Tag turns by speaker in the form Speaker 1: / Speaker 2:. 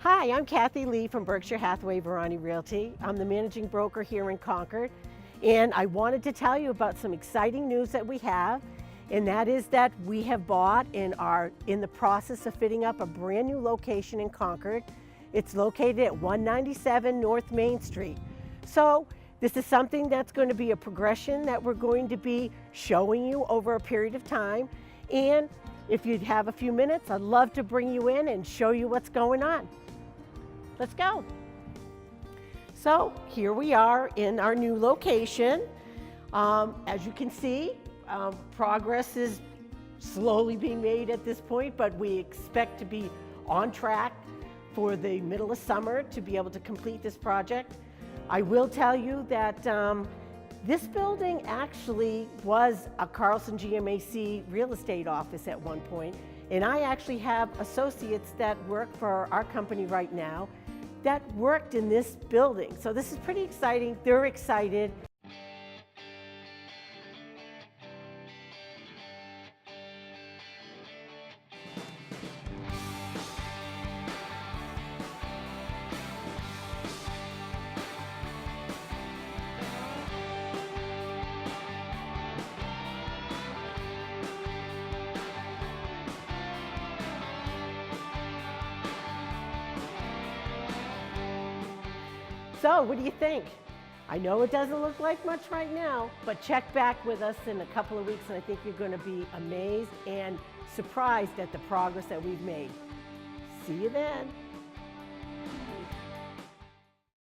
Speaker 1: Hi, I'm Kathy Lee from Berkshire Hathaway Verani Realty. I'm the managing broker here in Concord, and I wanted to tell you about some exciting news that we have, and that is that we have bought and are in the process of fitting up a brand new location in Concord. It's located at 197 North Main Street. So this is something that's going to be a progression that we're going to be showing you over a period of time. And if you'd have a few minutes, I'd love to bring you in and show you what's going on. Let's go. So here we are in our new location. As you can see, progress is slowly being made at this point, but we expect to be on track for the middle of summer to be able to complete this project. I will tell you that this building actually was a Carlson GMAC real estate office at one point, and I actually have associates that work for our company right now that worked in this building. So this is pretty exciting. They're excited. So what do you think? I know it doesn't look like much right now, but check back with us in a couple of weeks and I think you're going to be amazed and surprised at the progress that we've made. See you then.